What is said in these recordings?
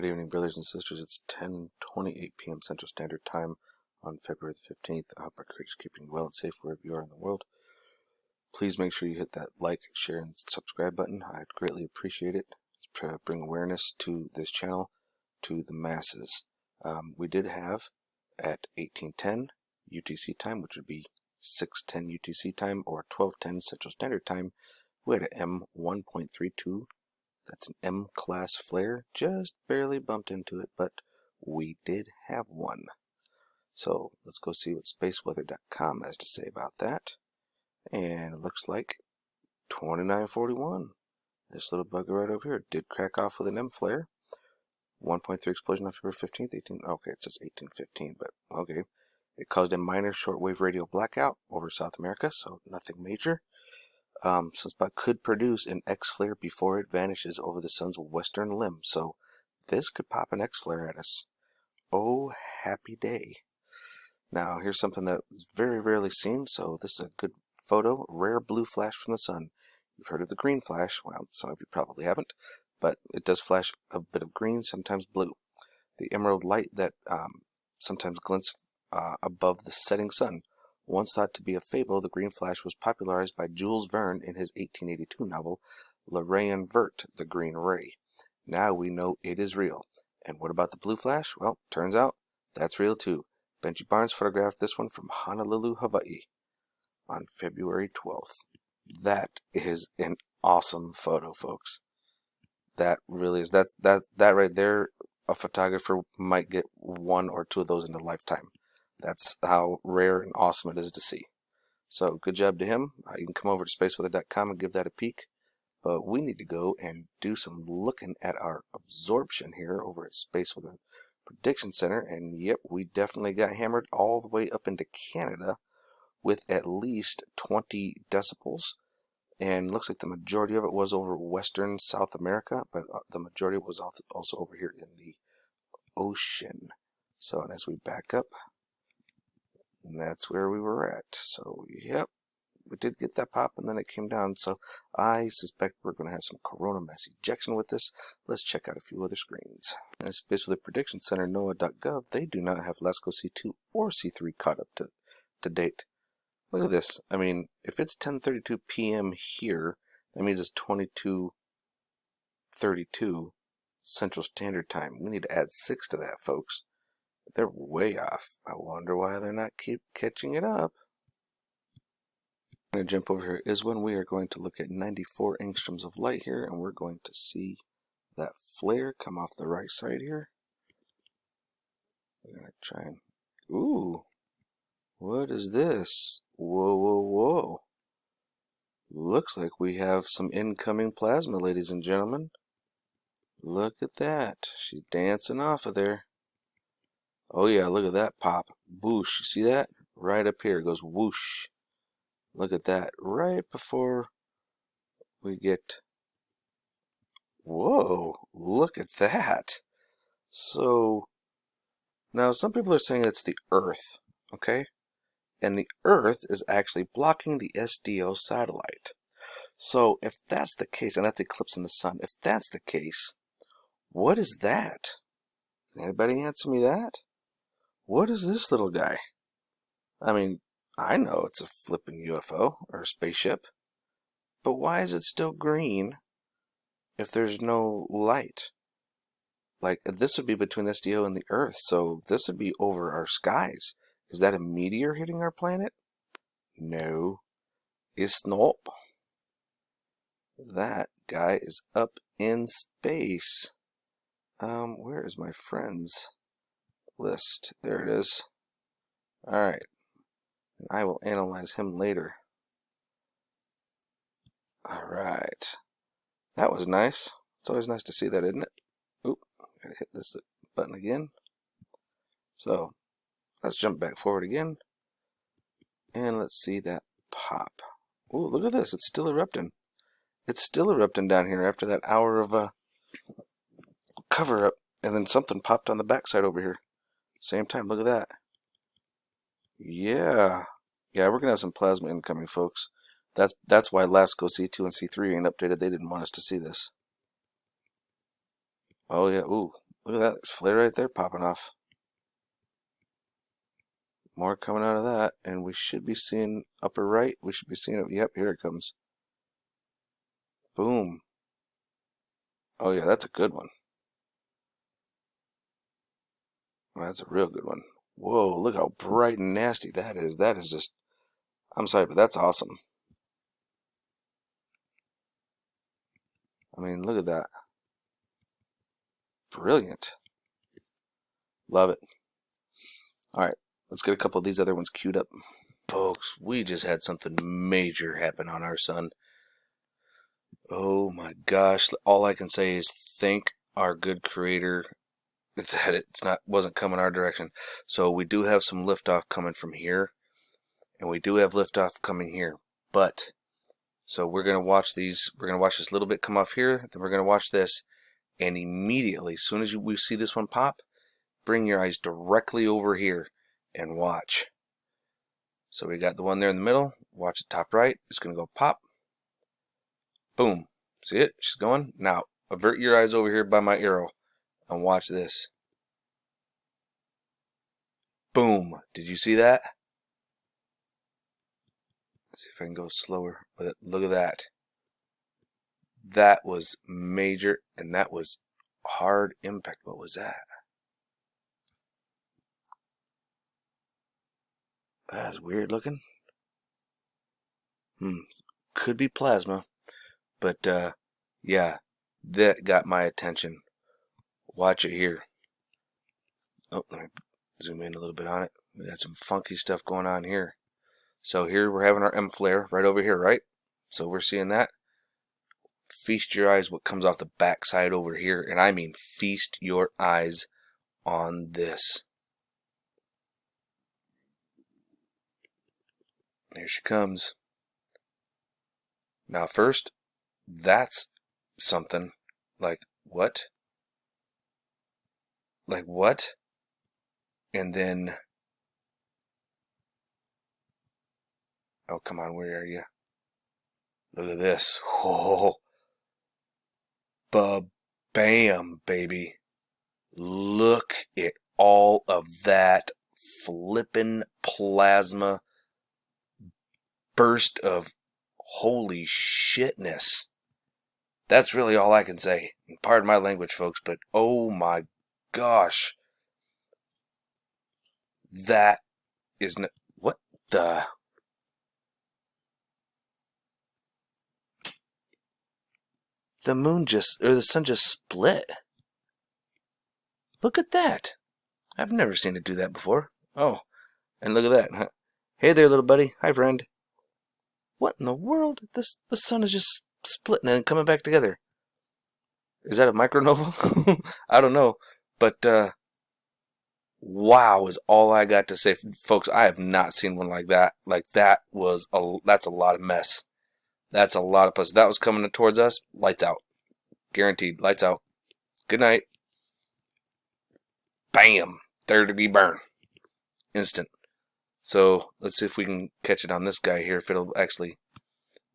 Good evening, brothers and sisters. It's 10:28 p.m. Central Standard Time on February the 15th. I hope our creator's keeping you well and safe wherever you are in the world. Please make sure you hit that like, share, and subscribe button. I'd greatly appreciate it to bring awareness to this channel to the masses. We did have at 18:10 UTC time, which would be 6:10 UTC time or 12:10 Central Standard Time, we had an M1.32. That's an M-class flare. Just barely bumped into it, but we did have one. So let's go see what spaceweather.com has to say about that. And it looks like 2941. This little bugger right over here did crack off with an M flare. 1.3 explosion on February 15th. Okay, it says 1815, but okay. It caused a minor shortwave radio blackout over South America, so nothing major. Sunspot could produce an X-flare before it vanishes over the sun's western limb, so this could pop an X-flare at us. Oh, happy day. Now, here's something that is very rarely seen, so this is a good photo. Rare blue flash from the sun. You've heard of the green flash. Well, some of you probably haven't, but it does flash a bit of green, sometimes blue. The emerald light that sometimes glints above the setting sun. Once thought to be a fable, the green flash was popularized by Jules Verne in his 1882 novel, Le Rayon Vert, The Green Ray. Now we know it is real. And what about the blue flash? Well, turns out that's real too. Benji Barnes photographed this one from Honolulu, Hawaii on February 12th. That is an awesome photo, folks. That really is. That right there, a photographer might get one or two of those in a lifetime. That's how rare and awesome it is to see. So good job to him. You can come over to spaceweather.com and give that a peek. But we need to go and do some looking at our absorption here over at Space Weather Prediction Center. And yep, we definitely got hammered all the way up into Canada with at least 20 decibels. And looks like the majority of it was over western South America, but the majority was also over here in the ocean. So and as we back up, and that's where we were at. So, yep, we did get that pop, and then it came down. So, I suspect we're going to have some corona mass ejection with this. Let's check out a few other screens. In Space Weather Prediction Center, NOAA.gov, they do not have LASCO C2 or C3 caught up to date. Look at this. I mean, if it's 10:32 p.m. here, that means it's 22:32 Central Standard Time. We need to add 6 to that, folks. They're way off. I wonder why they're not keep catching it up. I'm going to jump over here is when we are going to look at 94 angstroms of light here, and we're going to see that flare come off the right side here. We're going to try and... Ooh! What is this? Whoa, whoa, whoa. Looks like we have some incoming plasma, ladies and gentlemen. Look at that. She's dancing off of there. Oh yeah, look at that pop. Whoosh. You see that? Right up here. It goes whoosh. Look at that. Right before we get... Whoa. Look at that. So, now some people are saying it's the Earth. Okay? And the Earth is actually blocking the SDO satellite. So, if that's the case, and that's eclipsing the sun, if that's the case, what is that? Can anybody answer me that? What is this little guy? I mean, I know it's a flipping UFO or a spaceship, but why is it still green if there's no light? Like, this would be between the SDO and the Earth, so this would be over our skies. Is that a meteor hitting our planet? No, it's not. That guy is up in space. Where is my friends list? There it is. Alright. I will analyze him later. Alright. That was nice. It's always nice to see that, isn't it? Oop. Gotta hit this button again. So, let's jump back forward again. And let's see that pop. Ooh, look at this. It's still erupting. It's still erupting down here after that hour of cover up. And then something popped on the backside over here. Same time, look at that. Yeah. Yeah, we're going to have some plasma incoming, folks. That's why LASCO C2 and C3 ain't updated. They didn't want us to see this. Oh, yeah. Ooh, Look at that. There's flare right there popping off. More coming out of that. And we should be seeing upper right. We should be seeing it. Yep, here it comes. Boom. Oh, yeah, that's a good one. Well, that's a real good one. Whoa, look how bright and nasty that is. That is just... I'm sorry, but that's awesome. I mean, look at that. Brilliant. Love it. Alright, let's get a couple of these other ones queued up. Folks, we just had something major happen on our sun. Oh my gosh. All I can say is thank our good creator that it wasn't coming our direction. So we do have some liftoff coming from here. And we do have liftoff coming here. But, so we're going to watch these. We're going to watch this little bit come off here. Then we're going to watch this. And immediately, as soon as we see this one pop, bring your eyes directly over here and watch. So we got the one there in the middle. Watch it top right. It's going to go pop. Boom. See it? She's going. Now, avert your eyes over here by my arrow and watch this. Boom. Did you see that? Let's see if I can go slower with it. Look at that. That was major, and that was hard impact. What was that? That's weird looking. Could be plasma. But, yeah, that got my attention. Watch it here. Oh, let me zoom in a little bit on it. We got some funky stuff going on here. So here we're having our M flare right over here, right? So we're seeing that. Feast your eyes what comes off the back side over here. And I mean feast your eyes on this. Here she comes. Now first, that's something. Like what? Like what? And then... Oh, come on, where are you? Look at this. Oh. Ba-bam, baby. Look at all of that flippin' plasma burst of holy shitness. That's really all I can say. Pardon my language, folks, but oh my gosh. That is... What the... The moon just, or the sun just split. Look at that. I've never seen it do that before. Oh, and look at that. Hey there, little buddy. Hi, friend. What in the world? The sun is just splitting and coming back together. Is that a micronova? I don't know. But, wow is all I got to say. Folks, I have not seen one like that. Like, that's a lot of mess. That's a lot of plus. That was coming towards us. Lights out. Guaranteed. Lights out. Good night. Bam. 3rd-degree burn. Instant. So let's see if we can catch it on this guy here. If it'll actually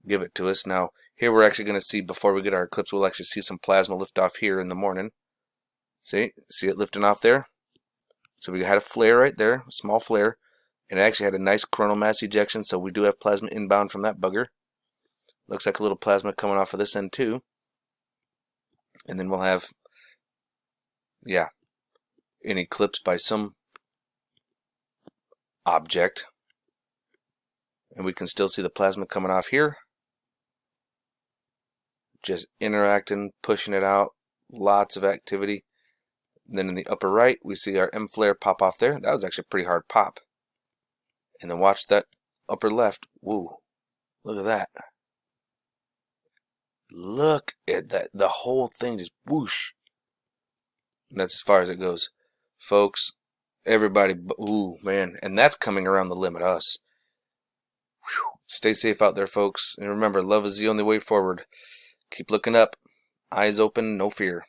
give it to us. Now here we're actually going to see, before we get our eclipse, we'll actually see some plasma lift off here in the morning. See it lifting off there? So we had a flare right there. A small flare. And it actually had a nice coronal mass ejection. So we do have plasma inbound from that bugger. Looks like a little plasma coming off of this end too. And then we'll have, yeah, an eclipse by some object. And we can still see the plasma coming off here. Just interacting, pushing it out. Lots of activity. And then in the upper right, we see our M flare pop off there. That was actually a pretty hard pop. And then watch that upper left. Woo. Look at that. Look at that. The whole thing just whoosh. And that's as far as it goes. Folks, everybody, ooh, man. And that's coming around the limit, us. Whew. Stay safe out there, folks. And remember, love is the only way forward. Keep looking up. Eyes open, no fear.